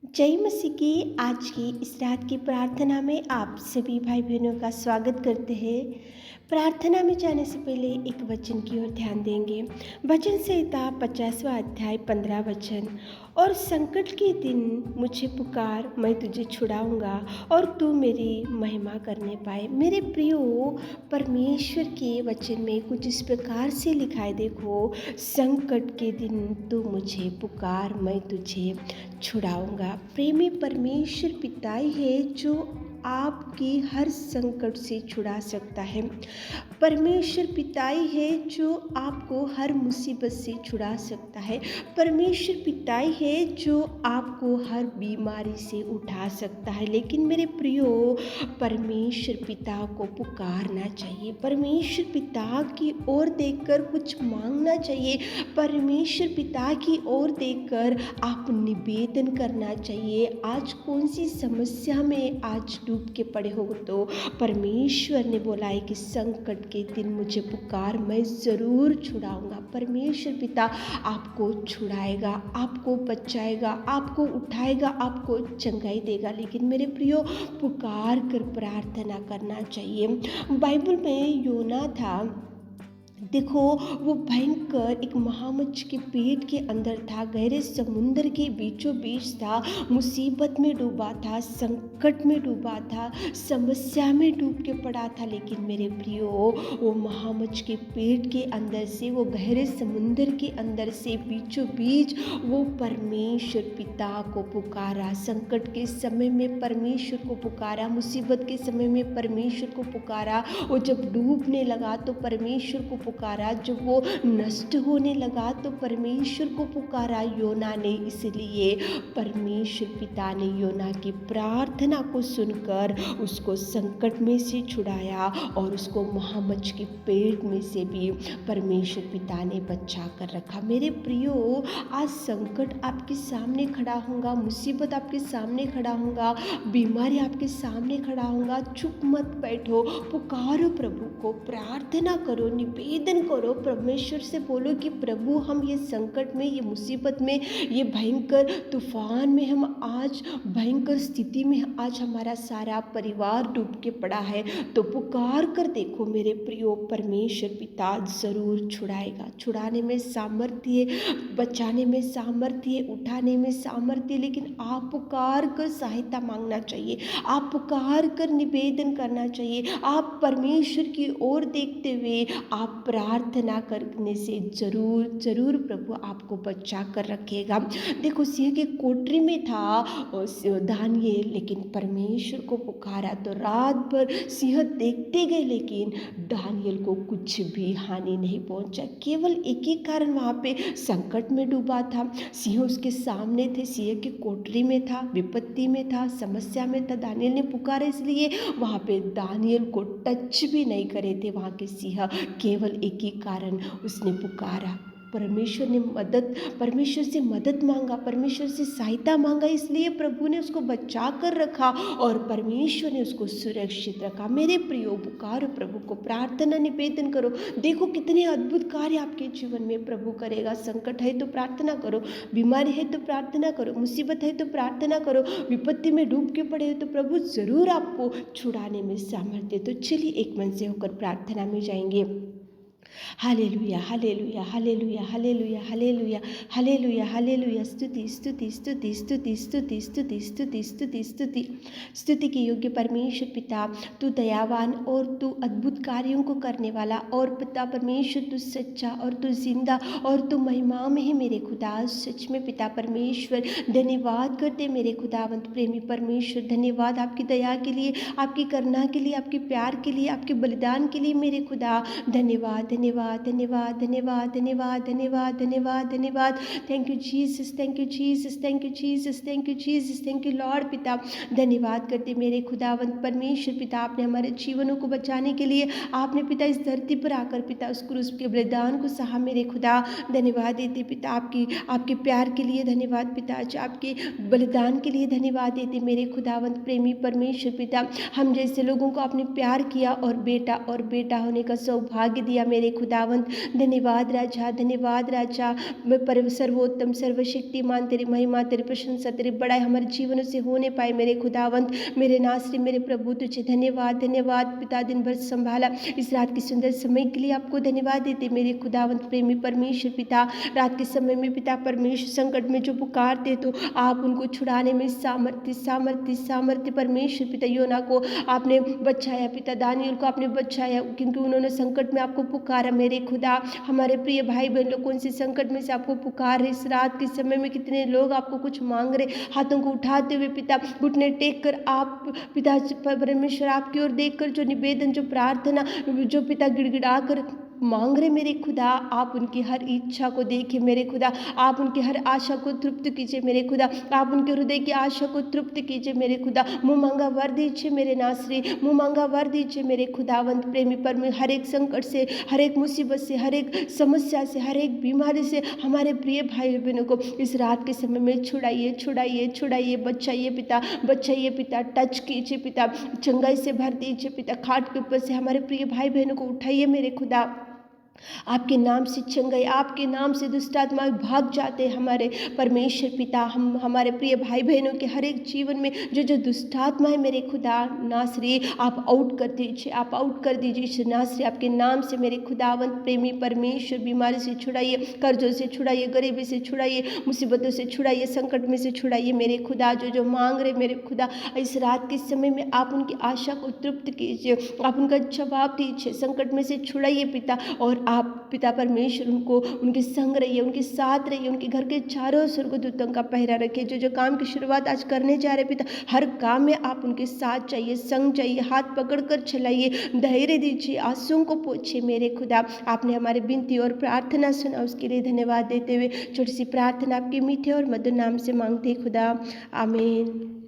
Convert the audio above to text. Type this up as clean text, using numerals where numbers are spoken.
जय मसीह की आज की इस रात की प्रार्थना में आप सभी भाई बहनों का स्वागत करते हैं। प्रार्थना में जाने से पहले एक वचन की ओर ध्यान देंगे। वचन संहिता 50वां अध्याय 15 वचन। और संकट के दिन मुझे पुकार, मैं तुझे छुड़ाऊंगा और तू मेरी महिमा करने पाए। मेरे प्रियो, परमेश्वर के वचन में कुछ इस प्रकार से लिखा है, देखो, संकट के दिन तू मुझे पुकार, मैं तुझे छुड़ाऊंगा। प्रेमी परमेश्वर पिता ही है जो आपकी हर संकट से छुड़ा सकता है। परमेश्वर पिता ही है जो आपको हर मुसीबत से छुड़ा सकता है। परमेश्वर पिता ही है जो आपको हर बीमारी से उठा सकता है। लेकिन मेरे प्रियो, परमेश्वर पिता को पुकारना चाहिए, परमेश्वर पिता की ओर देखकर कुछ मांगना चाहिए, परमेश्वर पिता की ओर देखकर आप निवेदन करना चाहिए। आज कौन सी समस्या में आज डूब के पड़े हो, तो परमेश्वर ने बोला है कि संकट के दिन मुझे पुकार, मैं ज़रूर छुड़ाऊंगा। परमेश्वर पिता आपको छुड़ाएगा, आपको बचाएगा, आपको उठाएगा, आपको चंगाई देगा। लेकिन मेरे प्रियो, पुकार कर प्रार्थना करना चाहिए। बाइबल में योना था, देखो, वो भयंकर एक महामच्छ के पेट के अंदर था, गहरे समुद्र के बीचों बीच था, मुसीबत में डूबा था, संकट में डूबा था, समस्या में डूब के पड़ा था। लेकिन मेरे प्रियो, वो महामच्छ के पेट के अंदर से, वो गहरे समुद्र के अंदर से बीचों बीच वो परमेश्वर पिता को पुकारा। संकट के समय में परमेश्वर को पुकारा, मुसीबत के समय में परमेश्वर को पुकारा। वो जब डूबने लगा तो परमेश्वर को पुकारा, जब वो नष्ट होने लगा तो परमेश्वर को पुकारा योना ने। इसलिए परमेश्वर पिता ने योना की प्रार्थना को सुनकर उसको संकट में से छुड़ाया और उसको महामच्छ के पेट में से भी परमेश्वर पिता ने बचा कर रखा। मेरे प्रियो, आज संकट आपके सामने खड़ा होगा, मुसीबत आपके सामने खड़ा होगा, बीमारी आपके सामने खड़ा होगा, चुप मत बैठो, पुकारो प्रभु को, प्रार्थना करो, निवेदन करो, परमेश्वर से बोलो कि प्रभु, हम ये संकट में, ये मुसीबत में, ये भयंकर तूफान में, हम आज भयंकर स्थिति में आज हमारा सारा परिवार डूब के पड़ा है, तो पुकार कर देखो मेरे प्रियो, परमेश्वर पिता जरूर छुड़ाएगा। छुड़ाने में सामर्थ्य है, बचाने में सामर्थ्य है, उठाने में सामर्थ्य है। लेकिन आप पुकार कर सहायता मांगना चाहिए, आप पुकार कर निवेदन करना चाहिए। आप परमेश्वर की ओर देखते हुए आप प्रार्थना करने से जरूर जरूर प्रभु आपको बचा कर रखेगा। देखो, सिंह की कोठरी में था दानियेल, लेकिन परमेश्वर को पुकारा तो रात भर सिंह देखते गए, लेकिन दानियेल को कुछ भी हानि नहीं पहुंचा। केवल एक ही कारण, वहाँ पे संकट में डूबा था, सिंह उसके सामने थे, सिंह की कोठरी में था, विपत्ति में था, समस्या में था। दानियेल ने पुकारा, इसलिए वहाँ पे दानियेल को टच भी नहीं करे थे वहाँ के सिंह। केवल एक ही कारण, उसने पुकारा, परमेश्वर से मदद मांगा, परमेश्वर से सहायता मांगा, इसलिए प्रभु ने उसको बचा कर रखा और परमेश्वर ने उसको सुरक्षित रखा। मेरे प्रियो, पुकारो प्रभु को, प्रार्थना निवेदन करो, देखो कितने अद्भुत कार्य आपके जीवन में प्रभु करेगा। संकट है तो प्रार्थना करो, बीमारी है तो प्रार्थना करो, मुसीबत है तो प्रार्थना करो, विपत्ति में डूब के पड़े हो तो प्रभु जरूर आपको छुड़ाने में सामर्थ्य। तो चलिए एक मन से होकर प्रार्थना में जाएंगे। Hallelujah, hallelujah, hallelujah, hallelujah, hallelujah, hallelujah, hallelujah. स्तुति, स्तुति, स्तुति, स्तुति, स्तुति, स्तुति, स्तुति, स्तुति, स्तुति, स्तुति के योग्य परमेश्वर पिता, तू दयावान और तू अद्भुत कार्यों को करने वाला, और पिता परमेश्वर तू सच्चा और तू जिंदा और तू महिमा में है मेरे खुदा। सच में पिता परमेश्वर, धन्यवाद करते मेरे खुदावंत प्रेमी परमेश्वर, धन्यवाद आपकी दया के लिए, आपकी करुणा के लिए, आपके प्यार के लिए, आपके बलिदान के लिए मेरे खुदा। धन्यवाद, धन्यवाद, धन्यवाद, धन्यवाद, धन्यवाद, धन्यवाद, धन्यवाद, धन्यवाद। Thank you Jesus, thank you Jesus, thank you Jesus, thank you Jesus, thank you Lord पिता। धन्यवाद करते मेरे खुदावंत परमेश्वर पिता, आपने हमारे जीवनों को बचाने के लिए, आपने पिता इस धरती पर आकर पिता उस क्रूस के बलिदान को सहा मेरे खुदा। धन्यवाद देते पिता आपके प्यार के लिए, धन्यवाद पिता आपके बलिदान के लिए, धन्यवाद देते मेरे खुदावंत प्रेमी परमेश्वर पिता। हम जैसे लोगों को आपने प्यार किया और बेटा होने का सौभाग्य दिया मेरे खुदावंत। धन्यवाद राजा, धन्यवाद राजा। मैं परम सर्वोत्तम सर्वशक्तिमान, तेरी महिमा, तेरी प्रशंसा, तेरी बड़ाई हमारे जीवनों से होने पाए मेरे खुदावंत, मेरे नासरी, मेरे प्रभु। तुझे धन्यवाद, धन्यवाद पिता, दिन भर संभाला इस रात के सुंदर समय के लिए आपको धन्यवाद देते मेरे खुदावंत प्रेमी परमेश्वर पिता। रात के समय में पिता परमेश्वर संकट में जो पुकारते तो आप उनको छुड़ाने में सामर्थ्य सामर्थ्य सामर्थ्य परमेश्वर पिता। योना को आपने बचाया पिता, दानियल को आपने बचाया, क्योंकि उन्होंने संकट में आपको पुकारा मेरे खुदा। हमारे प्रिय भाई बहन लोग कौन से संकट में से आपको पुकार रहे इस रात के समय में, कितने लोग आपको कुछ मांग रहे, हाथों को उठाते हुए पिता, घुटने टेक कर आप पिता परमेश्वर आपकी ओर देखकर जो निवेदन, जो प्रार्थना, जो पिता गिड़गिड़ा कर मांग रहे मेरे खुदा, आप उनकी हर इच्छा को देखिए मेरे खुदा। आप उनकी हर आशा को तृप्त कीजिए मेरे खुदा। आप उनके हृदय की आशा को तृप्त कीजिए मेरे खुदा। मुँह मांगा वर दीजिए मेरे नासरी, मुँह मांगा वर दीजिए मेरे खुदावंत प्रेमी परमेश्वर। हर एक संकट से, हर एक मुसीबत से, हर एक समस्या से, हर एक बीमारी से हमारे प्रिय भाई बहनों को इस रात के समय में छुड़ाइए छुड़ाइए छुड़ाइए, बचाइए पिता, बचाइए पिता, टच कीजिए पिता, चंगाई से भर दीजिए पिता। खाट के ऊपर से हमारे प्रिय भाई बहनों को उठाइए मेरे खुदा। आपके नाम से चंगाई, आपके नाम से दुष्ट आत्मा भाग जाते हैं हमारे परमेश्वर पिता। हम हमारे प्रिय भाई बहनों के हर एक जीवन में जो जो दुष्ट आत्मा है मेरे खुदा नासरी, आप आउट कर दीजिए, आप आउट कर दीजिए नासरी। आपके नाम से मेरे खुदावंत प्रेमी परमेश्वर बीमारी से छुड़ाइए, कर्जों से छुड़ाइए, गरीबी से छुड़ाइए, मुसीबतों से छुड़ाइए, संकट में से छुड़ाइए मेरे खुदा। जो जो मांग रहे मेरे खुदा इस रात के समय में आप उनकी आशा को तृप्त कीजिए, आप उनका जवाब दीजिए, संकट में से छुड़ाइए पिता। और आप पिता परमेश्वर उनको, उनके संग रहिए, उनके साथ रहिए, उनके घर के चारों स्वर्गदूतों का पहरा रखिए। जो जो काम की शुरुआत आज करने जा रहे पिता, हर काम में आप उनके साथ चाहिए, संग चाहिए, हाथ पकड़कर चलाइए, धैर्य दीजिए, आंसुओं को पोंछिए मेरे खुदा। आपने हमारे विनती और प्रार्थना सुना, उसके लिए धन्यवाद देते हुए छोटी सी प्रार्थना आपके मीठे और मधुर नाम से मांगते खुदा, आमीन।